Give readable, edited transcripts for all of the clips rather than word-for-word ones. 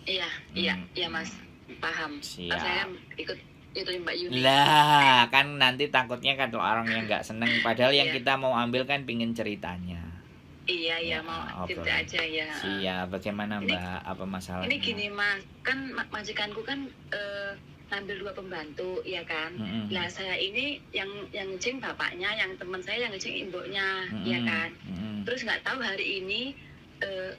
Iya, iya Mas, paham. Kan saya Siap. ikut itu Mbak Yuni. Lah, kan nanti takutnya kan orang yang nggak seneng. Padahal yang Iya, kita mau ambil kan pingin ceritanya. iya Ya, mau cerita obrol. aja ya. Siap. Bagaimana Ini Mbak? Apa ini masalahnya? gini Mas, kan majikanku kan ngambil 2 pembantu, ya kan. Mm-mm. Lah saya ini yang ngeceng bapaknya, yang teman saya yang ngeceng ibunya, ya Mm-mm. kan. Mm-mm. Terus nggak tahu hari ini eh,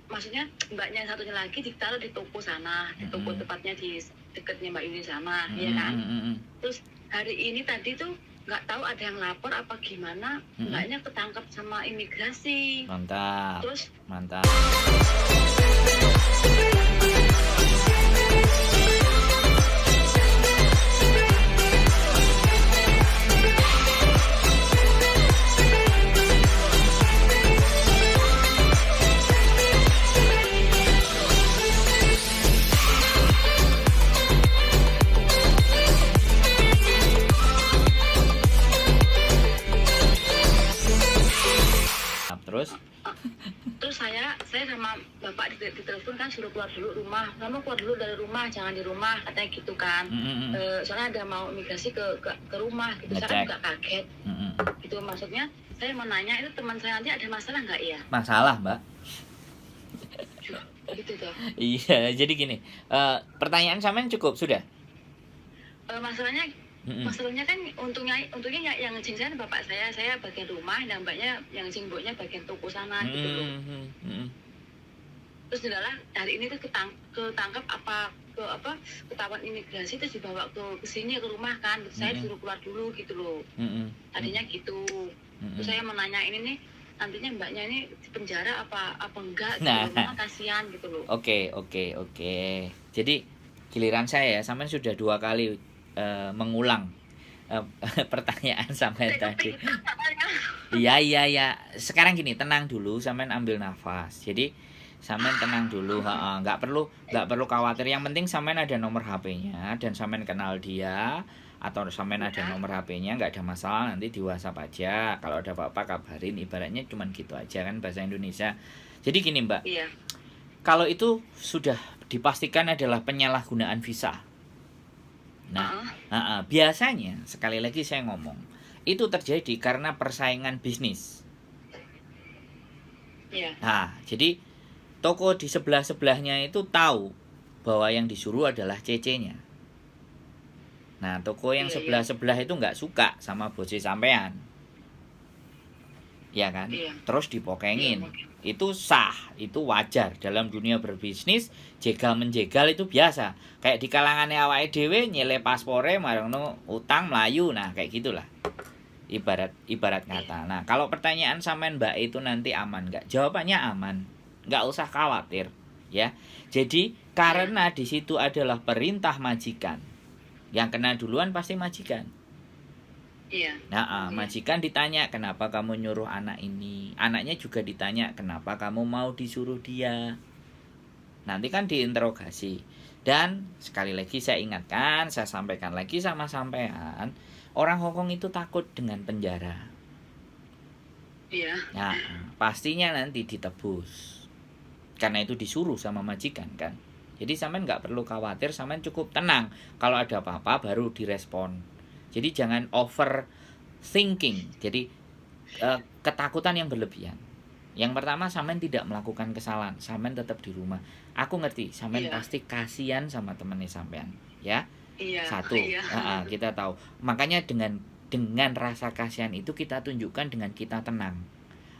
maksudnya mbaknya yang satunya lagi ditaruh di toko sana, di toko Mm-mm. tepatnya di dekatnya Mbak Yuni sana, ya Mm-mm. kan. Mm-mm. Terus hari ini tadi tuh nggak tahu ada yang lapor apa gimana, Mm-mm. mbaknya ketangkep sama imigrasi. Mantap. Terus Mantap. Terus? terus saya sama bapak ditelepon kan suruh keluar dulu rumah, kamu keluar dulu dari rumah, jangan di rumah katanya gitu kan. Mm-mm. Soalnya ada mau migrasi ke rumah gitu. Saya kan Ngecek. juga kaget Mm-mm. gitu, maksudnya saya mau nanya itu teman saya nanti ada masalah nggak ya Masalah Mbak. gitu tuh. Iya, jadi gini. Pertanyaan sampean cukup sudah? Masalahnya Mm-mm. masalahnya kan untungnya yang ngecing saya bapak saya bagian rumah dan mbaknya yang ngecing mboknya bagian toko sana gitu loh. Mm-mm. Terus adalah hari ini tuh ketangkap ketahuan imigrasi terus dibawa ke sini ke rumah kan. Terus saya disuruh keluar dulu gitu loh. Mm-mm. Tadinya gitu. Terus saya menanya ini nih nantinya mbaknya ini di penjara apa enggak gitu Nah, loh. Memang kasihan gitu loh. oke. Jadi giliran saya, sampean sudah 2 kali mengulang eh, pertanyaan sampean tadi. Iya. Sekarang gini, tenang dulu, sampean ambil nafas. Jadi sampean tenang dulu, nggak perlu khawatir. Yang penting sampean ada nomor HP-nya dan sampean kenal dia atau sampean ada nomor HP-nya, nggak ada masalah, nanti di WhatsApp aja. Kalau ada apa-apa kabarin, ibaratnya cuman gitu aja kan bahasa Indonesia. Jadi gini Mbak, Iya. kalau itu sudah dipastikan adalah penyalahgunaan visa. Nah, biasanya sekali lagi saya ngomong, itu terjadi karena persaingan bisnis. Iya. Nah, jadi toko di sebelah-sebelahnya itu tahu bahwa yang disuruh adalah CC-nya. Nah, toko yang sebelah-sebelah itu nggak suka sama bosnya sampean. Ya kan? Iya. Terus dipokengin. Iya, Itu sah, itu wajar. Dalam dunia berbisnis, jegal menjegal itu biasa. Kayak di kalangannya awake dhewe nyele paspore marangno utang melayu. Nah, kayak gitulah. Ibarat kata. Nah, kalau pertanyaan sampean Mbak itu nanti aman nggak? Jawabannya aman. Nggak usah khawatir, ya. Jadi, karena di situ adalah perintah majikan. Yang kena duluan pasti majikan. Iya. Nah, majikan ditanya kenapa kamu nyuruh anak ini. Anaknya juga ditanya kenapa kamu mau disuruh dia. Nanti kan diinterogasi. Dan sekali lagi saya ingatkan, saya sampaikan lagi sama sampean, orang Hongkong itu takut dengan penjara. Iya. Nah, pastinya nanti ditebus. Karena itu disuruh sama majikan kan. Jadi sampean nggak perlu khawatir, sampean cukup tenang. Kalau ada apa-apa baru direspon. Jadi jangan overthinking. Jadi ketakutan yang berlebihan. Yang pertama, sampean tidak melakukan kesalahan, sampean tetap di rumah. Aku ngerti, sampean pasti kasihan sama temennya sampean, ya. Iya. Satu, Iya. kita tahu. Makanya dengan rasa kasihan itu kita tunjukkan dengan kita tenang,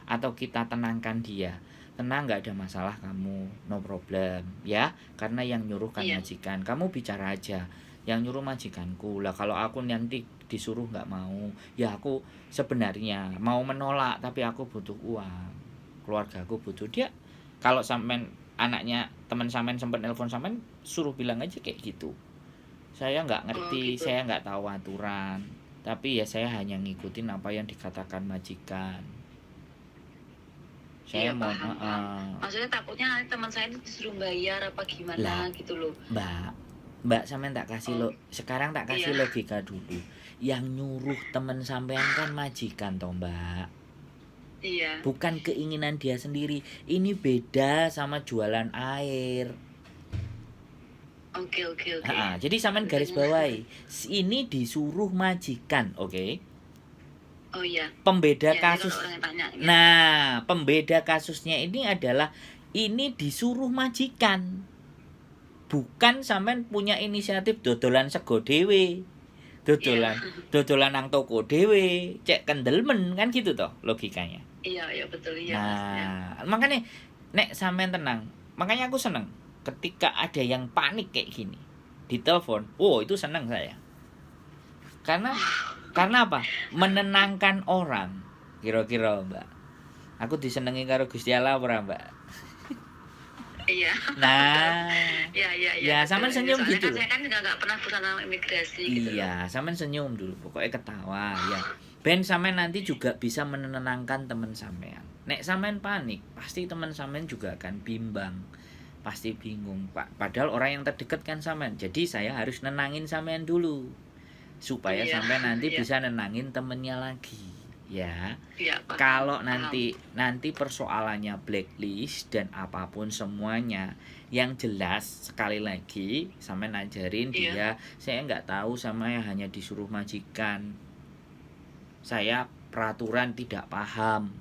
atau kita tenangkan dia. Tenang, nggak ada masalah kamu, no problem, ya. Karena yang nyuruh kan majikan. Kamu bicara aja. Yang nyuruh majikanku lah. Kalau aku nanti disuruh nggak mau, ya aku sebenarnya mau menolak, tapi aku butuh uang, keluarga aku butuh. Dia kalau sampean anaknya teman sampean sempat nelpon sampean, suruh bilang aja kayak gitu, saya nggak ngerti, gitu. saya nggak tahu aturan, tapi ya saya hanya ngikutin apa yang dikatakan majikan. Saya mau maksudnya takutnya nanti teman saya disuruh bayar apa gimana gitu loh. Mbak sampean tak kasih sekarang tak kasih logika dulu. Yang nyuruh temen sampean kan majikan toh Mbak. Iya. Bukan keinginan dia sendiri. Ini beda sama jualan air. Oke, oke, oke. Jadi sampean garis bawahi, ini disuruh majikan, oke? Oh iya. Pembeda Ya, jadi kasus. kalau orang yang tanya ya. Nah, pembeda kasusnya ini adalah ini disuruh majikan. Bukan sampean punya inisiatif dodolan sego dhewe. Dodolan nang toko dhewe, cek kendelmen kan gitu toh logikanya. Iya, iya betul ya, Mas. Ya. Nah, makanya nek sampean tenang. Makanya aku seneng ketika ada yang panik kayak gini. Ditelepon. Oh, itu seneng saya. Karena apa? Menenangkan orang. Kira-kira, Mbak. Aku disenengi karo Gusti Allah ora, Mbak? Iya. Nah, Ya, ya sampean senyum soalnya gitu kan loh. saya kan juga nggak pernah berusaha imigrasi gitu. Iya, sampean senyum dulu, pokoknya ketawa ya. Ben sampean nanti juga bisa menenangkan teman sampean. Nek sampean panik, pasti teman sampean juga akan bimbang. Pasti bingung, Pak. Padahal orang yang terdekat kan sampean. Jadi saya harus nenangin sampean dulu. Supaya Iya, sampean nanti iya. bisa nenangin temennya lagi. Ya. Iya, Pak. Kalau nanti persoalannya blacklist dan apapun semuanya, yang jelas sekali lagi sampean ajarin Iya. dia, saya nggak tahu sama yang hanya disuruh majikan. Saya peraturan tidak paham.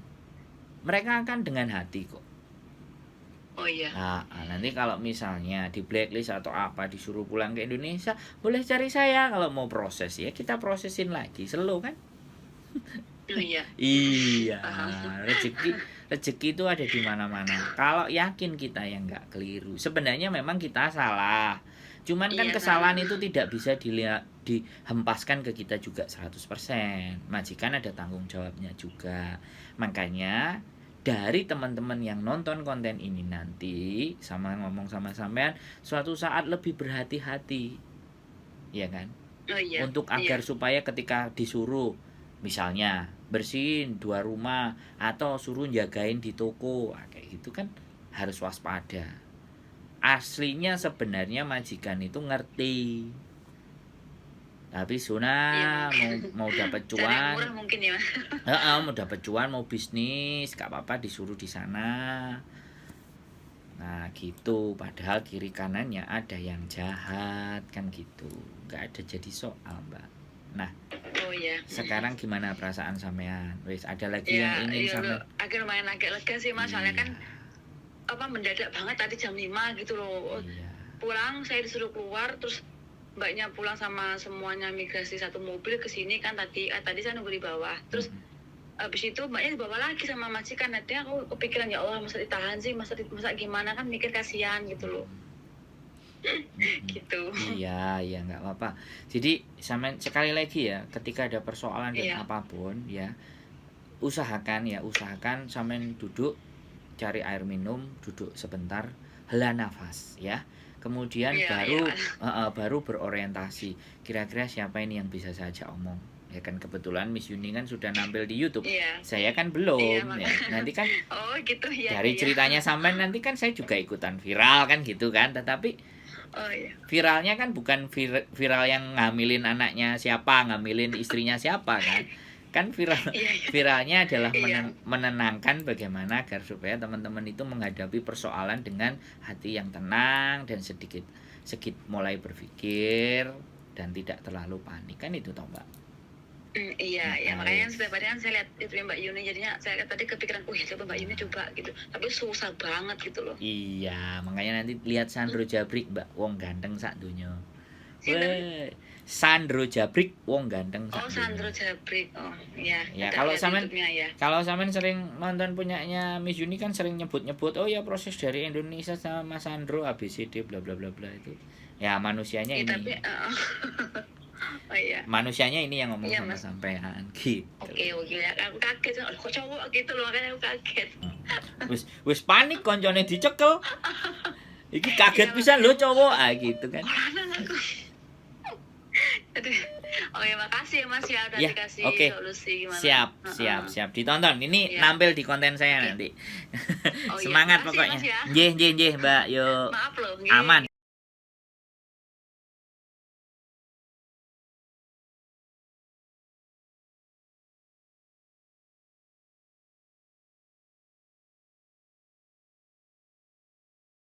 Mereka akan dengan hati kok. Oh iya. Nah, nanti kalau misalnya di blacklist atau apa disuruh pulang ke Indonesia, boleh cari saya kalau mau proses ya, kita prosesin lagi, slow kan? Oh iya. Iya, rezeki itu ada di mana-mana. Kalau yakin kita yang nggak keliru, sebenarnya memang kita salah. Cuman kan Iya, kesalahan itu tidak bisa dihempaskan ke kita juga 100%. Majikan ada tanggung jawabnya juga. Makanya dari teman-teman yang nonton konten ini nanti sama ngomong sama sampean, suatu saat lebih berhati-hati. Ya kan? Oh iya. Untuk agar supaya ketika disuruh misalnya bersihin 2 rumah atau suruh jagain di toko, kayak gitu kan harus waspada. Aslinya sebenarnya majikan itu ngerti, tapi Suna mau dapat Cari yang cuan, murah mungkin ya, Mas. mau dapat cuan, mau bisnis, gak apa-apa disuruh di sana. Nah gitu, padahal kiri kanannya ada yang jahat kan gitu, gak ada jadi soal, Mbak. Nah, Oh iya. sekarang gimana perasaan sampean? Wis ada lagi Ya, yang ingin iya, sampean? agak lega sih, Mas. Soalnya kan mendadak banget tadi jam 5 gitu loh. Iya. Pulang saya disuruh keluar, terus mbaknya pulang sama semuanya migrasi satu mobil ke sini kan tadi saya nunggu di bawah. Terus habis itu mbaknya dibawa lagi sama majikan. Nanti aku kepikiran, ya Allah, masa ditahan sih, masa gimana, kan mikir kasihan gitu loh. Gitu. Iya nggak apa-apa. Jadi sampean sekali lagi ya, ketika ada persoalan dan apapun ya, usahakan sampean duduk, cari air minum, duduk sebentar, hela nafas ya. Kemudian baru berorientasi. Kira-kira siapa ini yang bisa saya ajak omong? Ya kan kebetulan Miss Yuni kan sudah nampil di YouTube. Saya kan belum ya. Nanti kan gitu ya. Dari ceritanya sampean nanti kan saya juga ikutan viral kan gitu kan. Tetapi viralnya kan bukan viral yang ngambilin anaknya siapa, ngambilin istrinya siapa kan. Kan viralnya adalah menenangkan bagaimana agar supaya teman-teman itu menghadapi persoalan dengan hati yang tenang dan sedikit mulai berpikir dan tidak terlalu panik kan, itu toh Mbak. Iya, makanya setiap hari kan saya lihat itu Mbak Yuni, jadinya saya tadi kepikiran, coba Mbak Yuni coba gitu, tapi susah banget gitu loh. Iya, makanya nanti lihat Sandro Jabrik, Mbak, wong ganteng sak donya. Sandro Jabrik, wong ganteng sak donya. Sandro Jabrik, iya. Ya, kalau sampean sering nonton punyanya Miss Yuni kan sering nyebut-nyebut, proses dari Indonesia sama Mas Sandro ABCD bla bla bla bla itu. Ya manusianya ini. Tapi manusianya ini yang ngomong sama sampean gitu. Oke, ya. Aku kaget, kok cowok gitu loh, kan aku kaget. Wis panik koncone dicekel. Iki kaget pisan lho cowok gitu kan. Makasih ya Mas ya udah dikasih solusi gimana. Siap. Ditonton. Ini nampil di konten saya nanti. Semangat pokoknya. Nggih, Mbak. Yo. Maaf loh. Aman.